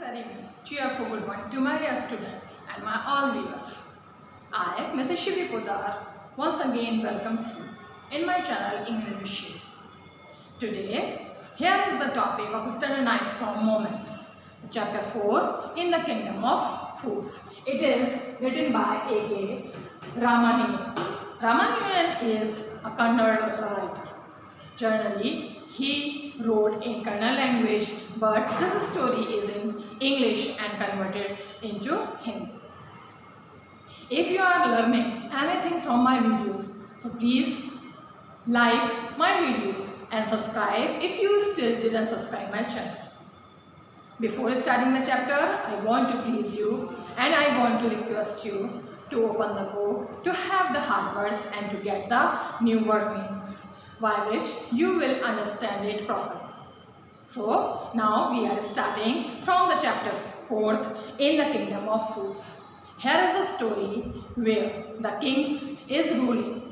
very cheerful good morning to my dear students and my all viewers. I, Mrs. Shivi Podar, once again welcomes you in my channel English. Today, here is the topic of Standard 9 from Moments, Chapter 4 in the Kingdom of Fools. It is written by A.K. Ramanian. Ramanian is a Kannada writer. Generally, he wrote in Kannada language, but this story is in English and converted into Hindi. If you are learning anything from my videos, so please like my videos and subscribe if you still didn't subscribe my channel. Before starting the chapter, I want to please you and I want to request you to open the book, to have the hard words and to get the new word meanings, by which you will understand it properly. So now we are starting from the chapter 4th in the Kingdom of Fools. Here is a story where the king is ruling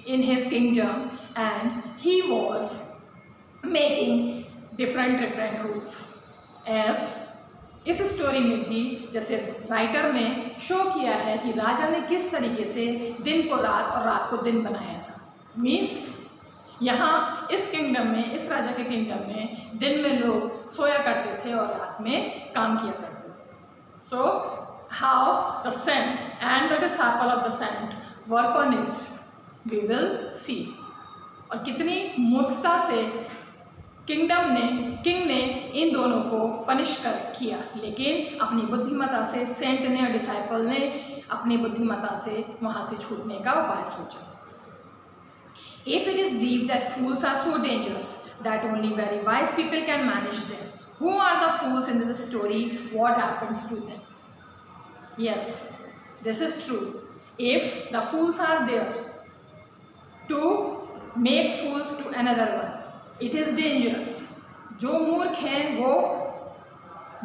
in his kingdom and he was making different rules. As इस story में भी जैसे writer ने show किया है कि राजा ने किस तरीके से दिन को रात और रात को दिन बनाया था. मीन्स यहाँ इस किंगडम में, इस राजा के किंगडम में दिन में लोग सोया करते थे और रात में काम किया करते थे. So how the saint and the disciple of the saint were punished we will see. और कितनी मूर्खता से किंग ने इन दोनों को पनिश किया, लेकिन अपनी बुद्धिमत्ता से सेंट ने और डिसाइपल ने अपनी बुद्धिमत्ता से वहाँ से छूटने का उपाय सोचा. If it is believed that fools are so dangerous that only very wise people can manage them, who are the fools in this story? What happens to them? Yes, this is true. If the fools are there to make fools to another one, it is dangerous. जो मूर्ख हैं वो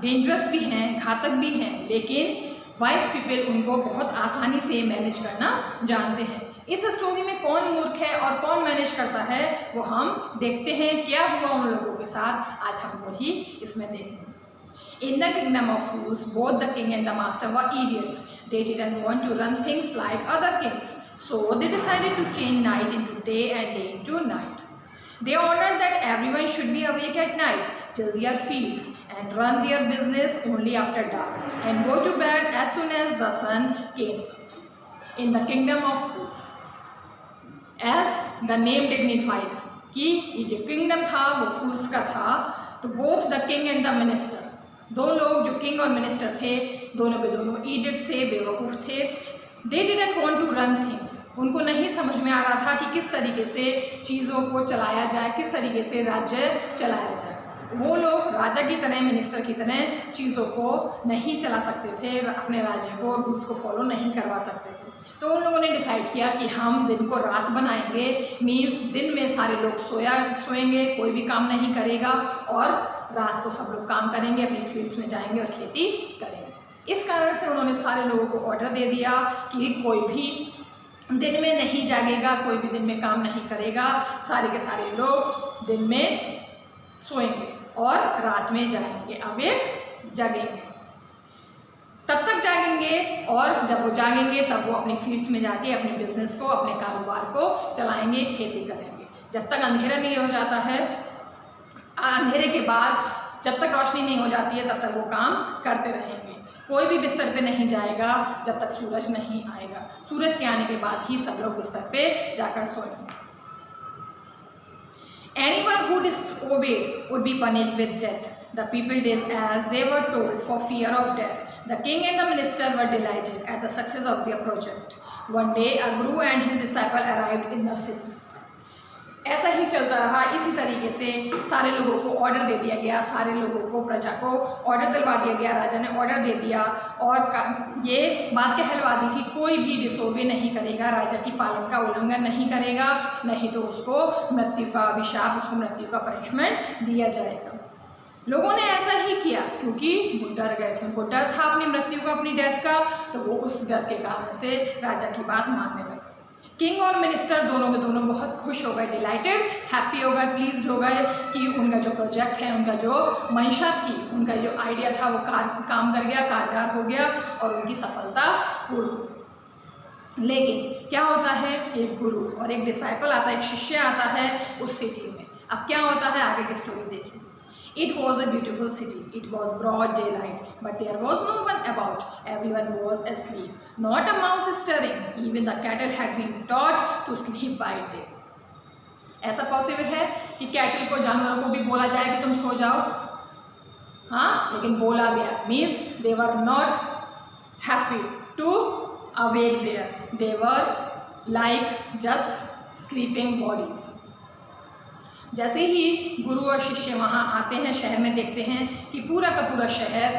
dangerous भी हैं, घातक भी हैं, लेकिन वाइज पीपल उनको बहुत आसानी से मैनेज करना जानते हैं. इस स्टोरी में कौन मूर्ख है और कौन मैनेज करता है वो हम देखते हैं. क्या हुआ उन लोगों के साथ, आज हम वही इसमें देखेंगे. In the kingdom of fools, both the king and the master were idiots. They didn't want to run things like other kings, so they decided to change night into day and day into night. They ordered that everyone should be awake at night till their fields and run their business only after dark and go to bed as soon as the sun came. In the kingdom of fools, as the name dignifies, कि ये जो kingdom था वो fools का था, तो both the king and the minister, दो लोग जो king और minister थे, दोनों के दोनों idiots थे, बेवकूफ़ थे. They didn't want to run things. उनको नहीं समझ में आ रहा था कि किस तरीके से चीज़ों को चलाया जाए, किस तरीके से राज्य चलाया जाए. वो लोग राजा की तरह, मिनिस्टर की तरह चीज़ों को नहीं चला सकते थे, अपने राज्य को रूल्स को फॉलो नहीं करवा सकते थे. तो उन लोगों ने डिसाइड किया कि हम दिन को रात बनाएंगे. मीन्स दिन में सारे लोग सोएंगे, कोई भी काम नहीं करेगा, और रात को सब लोग काम करेंगे, अपनी फील्ड्स में जाएंगे और खेती करेंगे. इस कारण से उन्होंने सारे लोगों को ऑर्डर दे दिया कि कोई भी दिन में नहीं जागेगा, कोई भी दिन में काम नहीं करेगा. सारे के सारे लोग दिन में सोएंगे और रात में जागेंगे, अवेक जागेंगे. तब तक जागेंगे और जब वो जागेंगे तब वो अपनी फील्ड्स में जाके अपने बिजनेस को, अपने कारोबार को चलाएंगे, खेती करेंगे. जब तक अंधेरा नहीं हो जाता है, अंधेरे के बाद जब तक रोशनी नहीं हो जाती है तब तक वो काम करते रहेंगे. कोई भी बिस्तर पे नहीं जाएगा जब तक सूरज नहीं आएगा. सूरज के आने के बाद ही सब लोग बिस्तर पे जाकर सोएंगे. Anyone who disobeyed would be punished with death. The people did as they were told for fear of death. The king and the minister were delighted at the success of their project. One day, a guru and his disciple arrived in the city. ऐसा ही चलता रहा. इसी तरीके से सारे लोगों को order दे दिया गया, सारे लोगों को, प्रजा को ऑर्डर दिलवा दिया गया. राजा ने ऑर्डर दे दिया और ये बात कहलवा दी कि कोई भी डिसोबे नहीं करेगा, राजा की पालन का उल्लंघन नहीं करेगा, नहीं तो उसको मृत्यु का अभिशाप, उसको मृत्यु का पनिशमेंट दिया जाएगा. लोगों ने ऐसा ही किया क्योंकि वो डर गए थे. उनको डर था अपनी मृत्यु का, अपनी डेथ का, तो वो उस डर के कारण से राजा की बात मानने लगे. किंग और मिनिस्टर दोनों के दोनों बहुत खुश हो गए, डिलाइटेड, हैप्पी हो गए, प्लीज्ड हो गए कि उनका जो प्रोजेक्ट है, उनका जो मंशा थी, उनका जो आइडिया था वो काम कर गया, कारगर हो गया और उनकी सफलता पूर्ण। लेकिन क्या होता है, एक गुरु और एक डिसाइपल आता है, एक शिष्य आता है उस सिटी में। अब क्या होता है, आगे की स्टोरी देखिए। It was a beautiful city. It was broad daylight, but there was no one about. Everyone was asleep. Not a mouse stirring. Even the cattle had been taught to sleep by day. ऐसा possible है कि cattle को, जानवरों को भी बोला जाए कि तुम सो जाओ? हाँ, लेकिन बोला गया, means they were not happy to awake there. They were like just sleeping bodies. जैसे ही गुरु और शिष्य वहाँ आते हैं, शहर में देखते हैं कि पूरा का पूरा शहर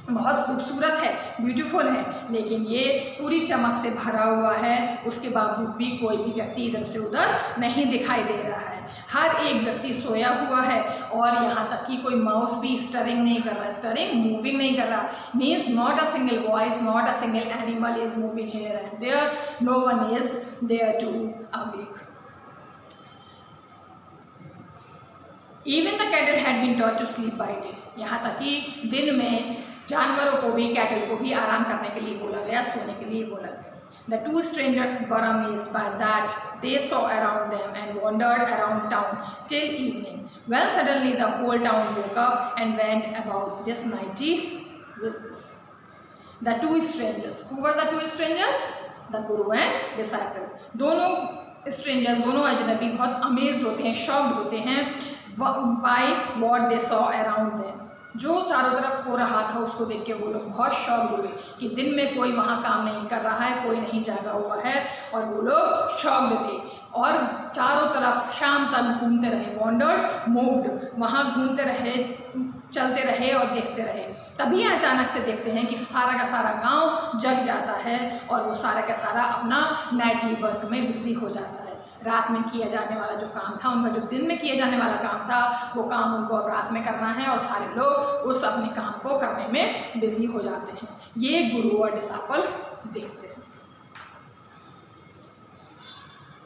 बहुत खूबसूरत है, ब्यूटीफुल है, लेकिन ये पूरी चमक से भरा हुआ है। उसके बावजूद भी कोई भी व्यक्ति इधर से उधर नहीं दिखाई दे रहा है। हर एक व्यक्ति सोया हुआ है और यहाँ तक कि कोई माउस भी स्टरिंग नहीं कर रहा, स्टरिंग मूविंग नहीं कर रहा, means not a single voice, not a single animal is moving here and there, no one is there to awake. Even the cattle had been taught to sleep by day. यहाँ तक कि दिन में जानवरों को भी, कैटल को भी आराम करने के लिए बोला गया, सोने के लिए बोला गया। The two strangers were amazed by that they saw around them and wandered around town till evening, when suddenly the whole town woke up and went about this mighty business. The two strangers. Who were the two strangers? The guru and disciple. दोनों strangers, दोनों अजनबी बहुत amazed होते हैं, shocked होते हैं by what they saw around them. जो चारों तरफ हो रहा था उसको देख के वो लोग बहुत शॉक हुए कि दिन में कोई वहाँ काम नहीं कर रहा है, कोई नहीं जागा हुआ है, और वो लोग शॉक्ड थे और चारों तरफ शाम तक घूमते रहे, वॉन्डर्ड, मूव्ड, वहाँ घूमते रहे, चलते रहे और देखते रहे। तभी अचानक से देखते हैं कि सारा का सारा गांव जग जाता है और वो सारा का सारा अपना नाइटली वर्क में बिजी हो जाता है। रात में किया जाने वाला जो काम था, उनका जो दिन में किया जाने वाला काम था, वो काम उनको अब रात में करना है और सारे लोग उस अपने काम को करने में बिजी हो जाते हैं। ये गुरु और डिसाइपल देखते हैं।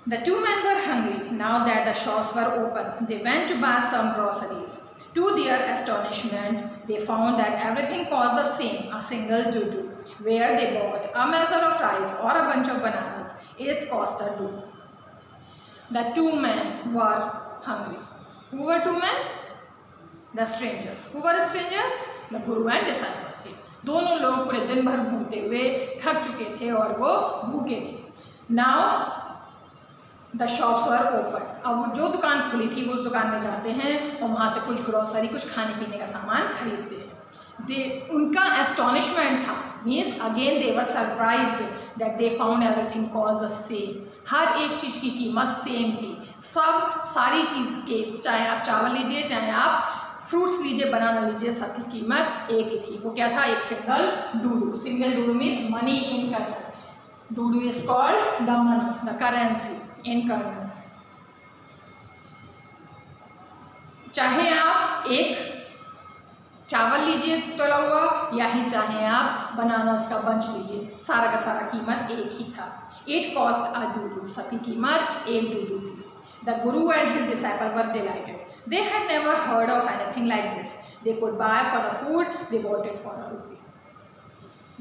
The two men were hungry. Now that the shops were open, they went to buy some groceries. To their astonishment, they found that everything cost the same, a single dudu. Where they bought a measure of rice or a bunch of bananas, it cost a dudu. The two men were hungry. Who were two men? The strangers. Who were strangers? The guru and disciple थे। दोनों लोग पूरे दिन भर घूमते हुए थक चुके थे और वो भूखे थे। Now the shops were open. अब जो दुकान खुली थी उस दुकान में जाते हैं और वहाँ से कुछ ग्रोसरी, कुछ खाने पीने का सामान खरीदते हैं। उनका एस्टोनिशमेंट था, means again they were surprised that they found everything cost the same. हर एक चीज़ की कीमत सेम थी। सब सारी चीज़ के, चाहे आप चावल लीजिए, चाहे आप फ्रूट्स लीजिए, बनाना लीजिए, सबकी कीमत एक ही थी। वो क्या था? एक सिंगल डूडू। सिंगल डूडू मीन्स मनी इन कर्नल। डूडू is called the money, the currency in Karnal. चाहे आप एक चावल लीजिए तोला हुआ, या ही चाहे आप बनानास का बंच लीजिए, सारा का सारा कीमत एक ही था। It cost a dudu. सबकी कीमत एक डूडू थी। The guru and his disciple were delighted. They had never heard of anything like this. They could buy for the food they wanted for a rupee.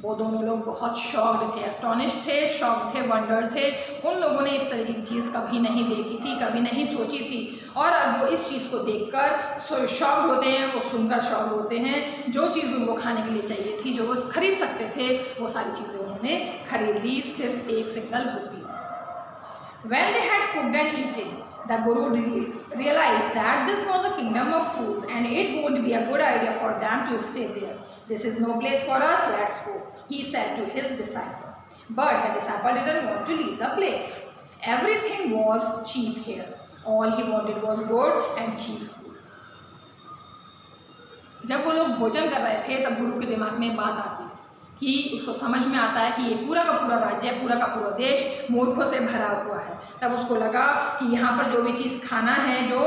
वो दोनों लोग बहुत शॉक्ड थे, astonish थे, शॉक थे, वंडर्ड थे। उन लोगों ने इस तरीके की चीज़ कभी नहीं देखी थी, कभी नहीं सोची थी, और अब वो इस चीज़ को देखकर शॉक्ड होते हैं, वो सुनकर शॉक्ड होते हैं। जो चीज़ उनको खाने के लिए चाहिए थी, जो वो खरीद सकते थे, वो सारी चीज़ें उन्होंने खरीद ली, सिर्फ एक single rupee. When they had cooked and eaten, the guru realized that this was a kingdom of fools and it would be a good idea for them to stay there. This is no place for us, let's go, he said to his disciple. But the disciple didn't want to leave the place. Everything was cheap here. All he wanted was good and cheap food. जब वो लोग भोजन कर रहे थे तब गुरु के दिमाग में बात आती कि उसको समझ में आता है कि ये पूरा का पूरा राज्य, पूरा का पूरा देश मूर्खों से भरा हुआ है। तब उसको लगा कि यहाँ पर जो भी चीज़ खाना है, जो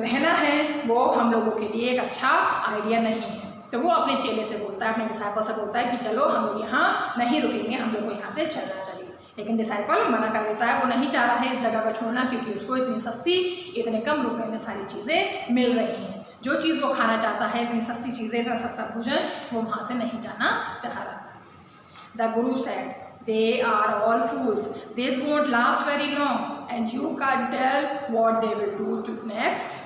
रहना है, वो हम लोगों के लिए एक अच्छा आइडिया नहीं है। तो वो अपने चेले से बोलता है, अपने डिसाइपल से बोलता है कि चलो हम लोग यहाँ नहीं रुकेंगे, हम लोग को यहाँ से चलना चाहिए। लेकिन डिसाइपल मना कर देता है, वो नहीं चाह रहा है इस जगह को छोड़ना, क्योंकि उसको इतनी सस्ती, इतने कम रुपए में सारी चीज़ें मिल रही हैं। जो चीज़ वो खाना चाहता है, इतनी सस्ती चीज़ें, इतना सस्ता भोजन, वो वहाँ से नहीं जाना चाह रहा था। The Guru said, they are all fools, this won't last very long and you can't tell what they will do to next.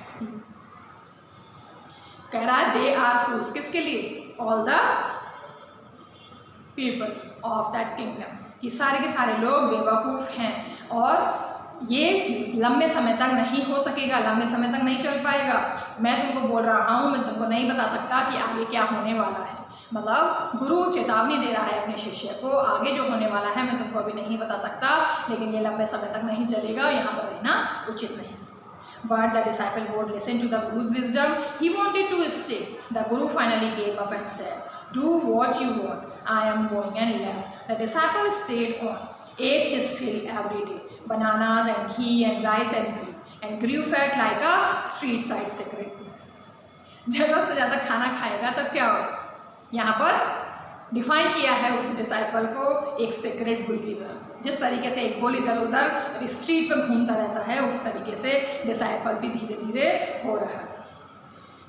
कह रहा है they are fools, किसके लिए? all the people of that kingdom, कि सारे के सारे लोग बेवकूफ़ हैं और ये लंबे समय तक नहीं हो सकेगा, लंबे समय तक नहीं चल पाएगा। मैं तुमको बोल रहा हूँ, मैं तुमको नहीं बता सकता कि आगे क्या होने वाला है। मतलब गुरु चेतावनी दे रहा है अपने शिष्य को, आगे जो होने वाला है मैं तुमको अभी नहीं बता सकता, लेकिन ये लंबे समय तक नहीं चलेगा, यहाँ पर रहना उचित नहीं। But the disciple would listen to the Guru's wisdom. He wanted to stay. The Guru finally gave up and said, do what you want. I am going, and left. The disciple stayed on, ate his fill every day, bananas and ghee and rice and wheat, and grew fat like a street side secretary. ज़रूरत से ज़्यादा खाना खाएगा तब क्या होगा? यहाँ पर डिफाइन किया है उस डिसाइपल को एक सीक्रेट बुल की तरह। जिस तरीके से एक बुल इधर उधर स्ट्रीट पर घूमता रहता है, उस तरीके से डिसाइपल भी धीरे धीरे हो रहा था।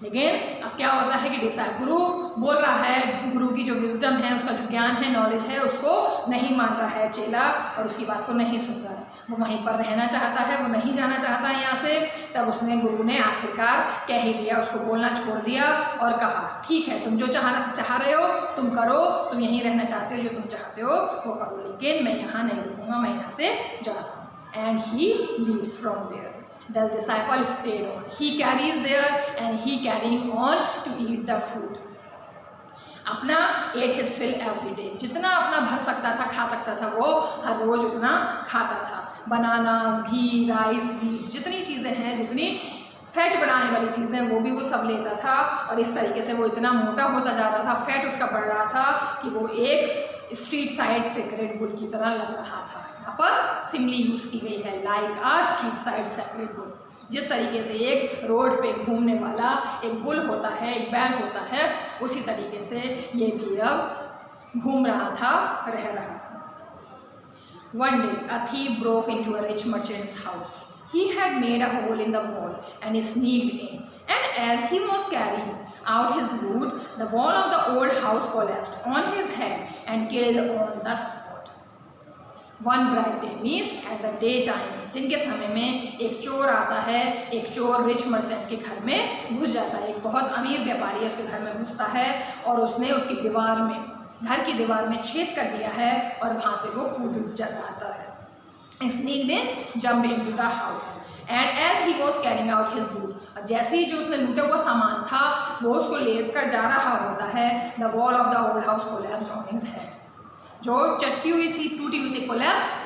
लेकिन अब क्या होता है कि गुरु बोल रहा है, गुरु की जो विजडम है, उसका जो ज्ञान है, नॉलेज है, उसको नहीं मान रहा है चेला और उसकी बात को नहीं सुन रहा है। वो वहीं पर रहना चाहता है, वो नहीं जाना चाहता है यहाँ से। तब उसने गुरु ने आखिरकार कह ही दिया, उसको बोलना छोड़ दिया और कहा, ठीक है, तुम जो चाह रहे हो तुम करो, तुम यहीं रहना चाहते हो, जो तुम चाहते हो वो करो, लेकिन मैं यहाँ नहीं रुकूँगा, मैं यहाँ से जा रहा हूँ। And he leaves from there. The disciple stayed on. He carries there and he carrying on to eat the food. अपना ate his fill every day. जितना अपना भर सकता था, खा सकता था, वो हर रोज उतना खाता था। बनानास, घी, राइस, व्हीट, जितनी चीज़ें हैं, जितनी फैट बनाने वाली चीज़ें, वो भी वो सब लेता था। और इस तरीके से वो इतना मोटा होता जा रहा था, फैट उसका बढ़ रहा था कि वो एक स्ट्रीट साइड सेक्रेट बुल की तरह लग रहा था। यहाँ पर सिमली यूज़ की गई है, लाइक आ स्ट्रीट साइड सेक्रेट बुल। जिस तरीके से एक रोड पे घूमने वाला एक बुल होता है, एक बैल होता है, उसी तरीके से ये भी अब घूम रहा था, रह रहा था। One day, a thief broke into a rich merchant's house. He had made a hole in the wall and sneaked in. And as he was carrying out his loot, the wall of the old house collapsed on his head and killed on the spot. One bright day means at the daytime. दिन के समय में एक चोर आता है, एक चोर रिच मर्चेंट के घर में घुस जाता है। एक बहुत अमीर व्यापारी है, उसके घर में घुसता है और उसने उसकी दीवार में, घर की दीवार में छेद कर दिया है और वहाँ से वो कूद जाता है। Sneaked in, jumped into the house, and as he was carrying out his loot, और जैसे ही जो उसने लूटा हुआ सामान था वो उसको लेकर जा रहा होता है, the wall of the old house collapsed on his head. जो चटकी हुई सी, टूटी हुई सी, कोलैप्स,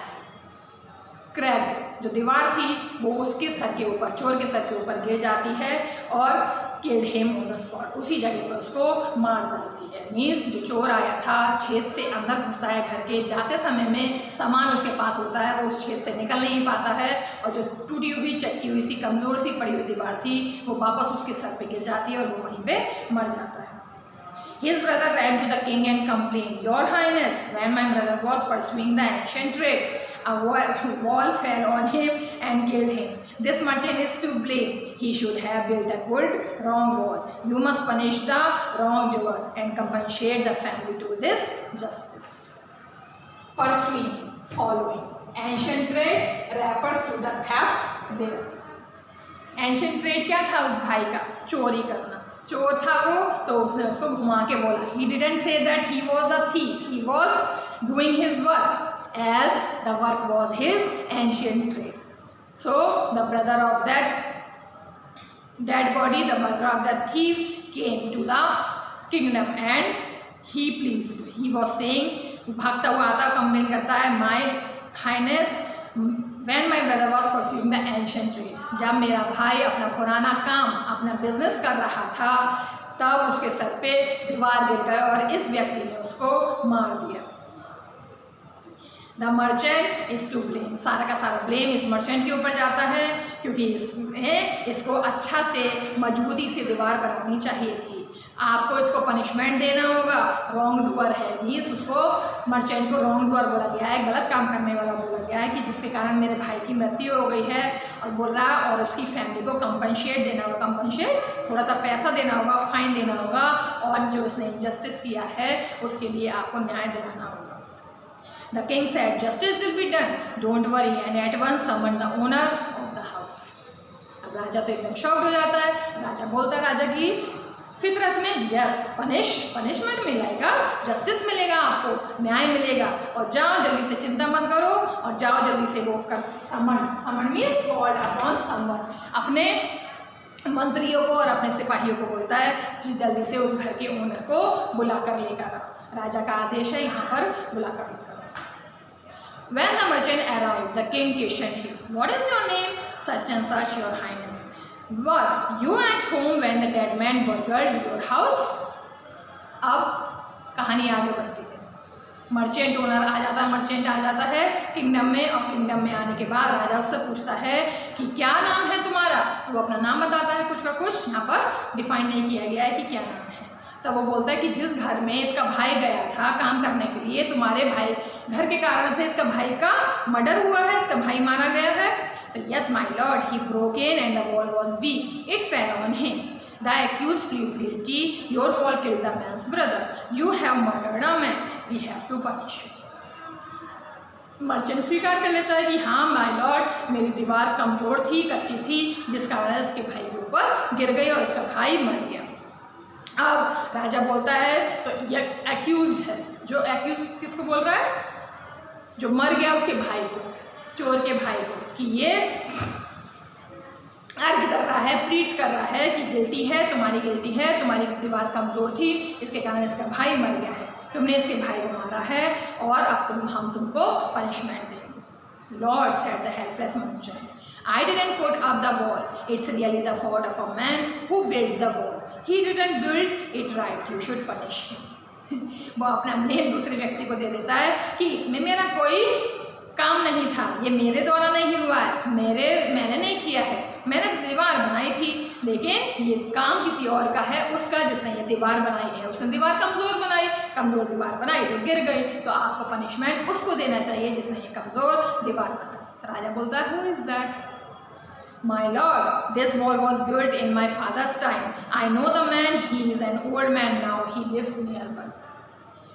क्रैक, जो दीवार थी वो उसके सर के ऊपर, चोर के सर के ऊपर गिर जाती है और killed him on the spot, उसी जगह पर उसको मार डालती है। मीन्स जो चोर आया था, छेद से अंदर घुसता है घर के, जाते समय में सामान उसके पास होता है, वो उस छेद से निकल नहीं पाता है और जो टूटी हुई, चटकी हुई सी, कमज़ोर सी पड़ी हुई दीवार थी वो वापस उसके सर पे गिर जाती है और वो वहीं पे मर जाता है। His brother ran to the king and complained, Your Highness, when my brother was pursuing the ancient trade, a wall fell on him and killed him. This merchant is to blame. He should have built a good, wrong wall. You must punish the wrongdoer and compensate the family to this justice. Pursuing, following. Ancient trade refers to the theft there. Ancient trade क्या था उस भाई का? चोरी करना। चोर था वो, तो उसने उसको घुमा के बोला। He didn't say that he was the thief. He was doing his work as the work was his ancient trade. So the brother of that dead body, the brother of that thief came to the kingdom and he pleased. He was saying, भागता हुआ आता, complain करता है, My Highness, when my brother was pursuing the ancient trade, जब मेरा भाई अपना पुराना काम, अपना बिजनेस कर रहा था, तब उसके सर पे दीवार गिर गई और इस व्यक्ति ने उसको मार दिया। The merchant is to blame, सारा का सारा ब्लेम इस मर्चेंट के ऊपर जाता है, क्योंकि इसको अच्छा से मजबूती से दीवार बनानी चाहिए थी। आपको इसको पनिशमेंट देना होगा। रॉन्ग डूअर है मीन्स उसको मर्चेंट को रॉन्ग डूअर बोला गया है, गलत काम करने वाला बोला गया है कि जिसके कारण मेरे भाई की मृत्यु हो गई है, और बोल रहा है और उसकी फैमिली को कंपनशेट देना होगा, कंपनशेट थोड़ा सा पैसा देना होगा, फाइन देना होगा, और जो उसने इनजस्टिस किया है उसके लिए आपको न्याय दिलाना होगा। The king said, "Justice will be done. Don't worry," and at once summoned the owner of the house. अब राजा तो एकदम शॉक्ड हो जाता है। राजा बोलता है राजा की फितरत में, यस पनिशमेंट मिलेगा, जस्टिस मिलेगा, आपको न्याय मिलेगा, और जाओ जल्दी से, चिंता मत करो, और जाओ जल्दी से वो कर समन मीन्स कॉल्ड अपॉन समवन, अपने मंत्रियों को और अपने सिपाहियों को बोलता है कि जल्दी से उस घर के ओनर को बुला कर लेकर आओ। राजा का आदेश है यहाँ पर बुला कर लेकर। When the merchant arrived, the king questioned him, "What is your name?" "Such and such, your highness." "Were you at home when the dead man burgled your house?" अब कहानी आगे बढ़ती है। मर्चेंट ओनर आ जाता है किंगडम में, और kingdom में आने के बाद राजा उससे पूछता है कि क्या नाम है तुम्हारा। तो वो अपना नाम बताता है, कुछ का कुछ यहाँ पर डिफाइन नहीं किया गया है कि क्या नाम है। तब वो बोलता है कि जिस घर में इसका भाई गया था काम करने के लिए, तुम्हारे भाई घर के कारण से इसका भाई का मर्डर हुआ है, इसका भाई मारा गया है। तो yes my lord, he broke in and the wall was weak, it fell on him. The accused pleads guilty, your wall killed the man's brother, you have murdered a man, we have to punish you. Merchant स्वीकार कर लेता है कि हाँ my Lord, मेरी दीवार कमज़ोर थी, कच्ची थी, जिस कारण इसके भाई के ऊपर गिर गई और इसका भाई मर गया। अब राजा बोलता है, तो ये एक्यूज्ड है, जो एक्यूज्ड किसको बोल रहा है, जो मर गया उसके भाई को, चोर के भाई को, कि ये अर्ज कर रहा है, प्लीड्स कर रहा है कि गिल्टी है, तुम्हारी दीवार कमज़ोर थी, इसके कारण इसका भाई मर गया है, तुमने इसके भाई को मारा है, और अब हम तुमको पनिशमेंट देंगे। Lord said the helpless merchant, I didn't put up the wall. It's really the fault of a man who built the wall. He didn't build it right. You should punish him. वो अपना blame दूसरे व्यक्ति को दे देता है कि इसमें मेरा कोई काम नहीं था, ये मेरे द्वारा नहीं हुआ है, मैंने नहीं किया है, मैंने दीवार बनाई थी, लेकिन ये काम किसी और का है, उसका जिसने ये दीवार बनाई है। उसने दीवार कमज़ोर दीवार बनाई तो गिर गई, तो आपको पनिशमेंट उसको देना चाहिए जिसने ये कमज़ोर दीवार बनाई। राजा बोलता है, Who is that? My lord, this wall was built in my father's time. I know the man. He is an old man now. He lives nearby.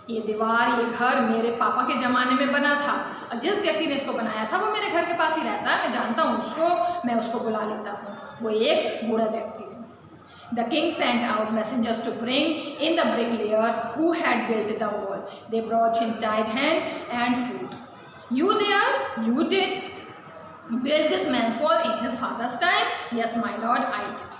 ये दीवार, ये घर मेरे पापा के ज़माने में बना था, और जिस व्यक्ति ने इसको बनाया था वो मेरे घर के पास ही रहता है, मैं जानता हूँ उसको, मैं उसको बुला लेता हूँ, वो एक बूढ़ा व्यक्ति है। The king sent out messengers to bring in the bricklayer who had built the wall. They brought him tied hand and food. You there? You did build this man's wall in his father's time? Yes, my lord, I did.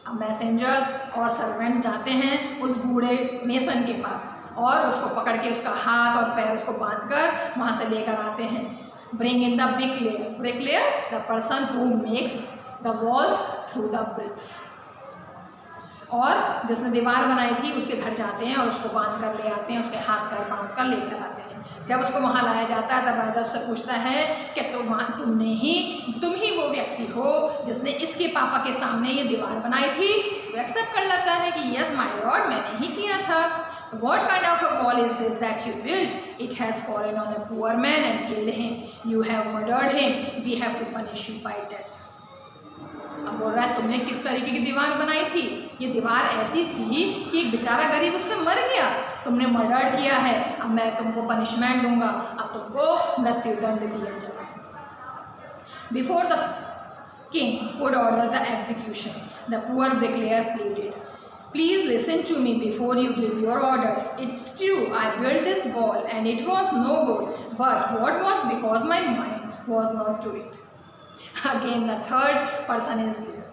अब messengers और servants जाते हैं उस बूढ़े mason के पास, और उसको पकड़ के उसका हाथ और पैर उसको बांधकर वहाँ से लेकर आते हैं। Bring in the bricklayer, the person who makes the walls through the bricks. और जिसने दीवार बनाई थी उसके घर जाते हैं और उसको बांध कर ले आते हैं, उसके हाथ पैर बांध कर लेकर आते हैं। जब उसको वहाँ लाया जाता है तब राजा उससे पूछता है कि तुम ही वो व्यक्ति हो जिसने इसके पापा के सामने ये दीवार बनाई थी। वो एक्सेप्ट कर लेता है कि यस माय लॉर्ड, मैंने ही किया था। What kind of a wall is this that you built? It has fallen on a poor man and killed him. You have murdered him. We have to punish you by death. अब बोल रहा है तुमने किस तरीके की दीवार बनाई थी? ये दीवार ऐसी थी कि एक बेचारा गरीब उससे मर गया, तुमने मर्डर किया है, अब मैं तुमको पनिशमेंट दूंगा, अब तुमको मृत्यु दंड दिया जाए। Before the king could order the execution, the poor bricklayer pleaded, Please listen to me before you give your orders. It's true, I built this wall and it was no good, but what was because my mind was not to it. Again, the third person is there.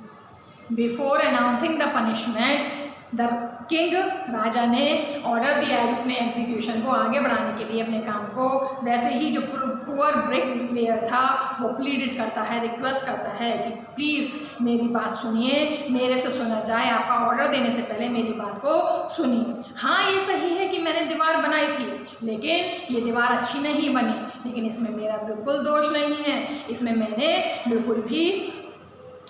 Before announcing the punishment, the king, राजा ने order दिया है अपने execution को आगे बढ़ाने के लिए अपने काम को। वैसे ही जो पुअर ब्रिकलेयर था वो प्लीडेड करता है, रिक्वेस्ट करता है कि प्लीज़ मेरी बात सुनिए, मेरे से सुना जाए, आपका ऑर्डर देने से पहले मेरी बात को सुनिए। हाँ, ये सही है कि मैंने दीवार बनाई थी, लेकिन ये दीवार अच्छी नहीं बनी, लेकिन इसमें मेरा बिल्कुल दोष नहीं है, इसमें मैंने बिल्कुल भी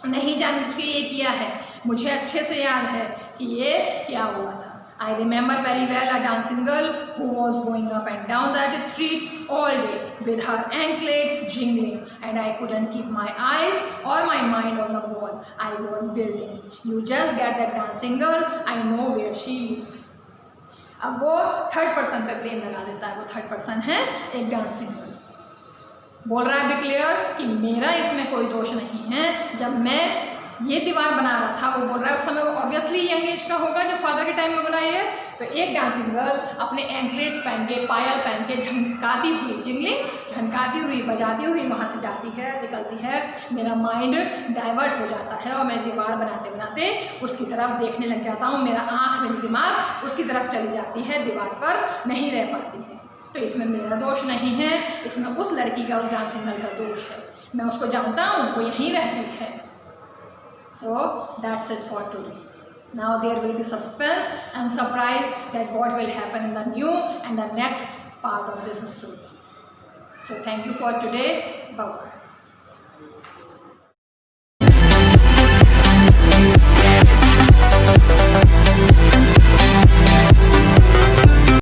नहीं जानबूझ के ये किया है। मुझे अच्छे से याद है कि ये क्या हुआ था। I remember very well a dancing girl who was going up and down that street all day with her anklets jingling, and I couldn't keep my eyes or my mind on the wall I was building. You just get that dancing girl, I know where she lives. अब वो third person पे blame लगा देता है, वो third person है एक dancing girl. बोल रहा है बी क्लियर कि मेरा इसमें कोई दोष नहीं है। जब मैं ये दीवार बना रहा था, वो बोल रहा है उस समय वो ऑब्वियसली यंग एज का होगा जब फादर के टाइम में बनाई है। तो एक डांसिंग गर्ल अपने एंकलेट्स पहन के, पायल पहन के, झनकाती हुई, जिंगलिंग झनकाती हुई, बजाती हुई वहाँ से जाती है, निकलती है। मेरा माइंड डाइवर्ट हो जाता है और मैं दीवार बनाते बनाते उसकी तरफ देखने लग जाता हूँ। मेरा आँख, मेरी दिमाग उसकी तरफ चली जाती है, दीवार पर नहीं रह पाती है। तो इसमें मेरा दोष नहीं है, इसमें उस लड़की का, उस डांसिंग गर्ल का दोष है। मैं उसको जानता हूँ, वो यहीं रहती है। So that's it for today. Now there will be suspense and surprise that what will happen in the new and the next part of this story. So thank you for today. Bye bye.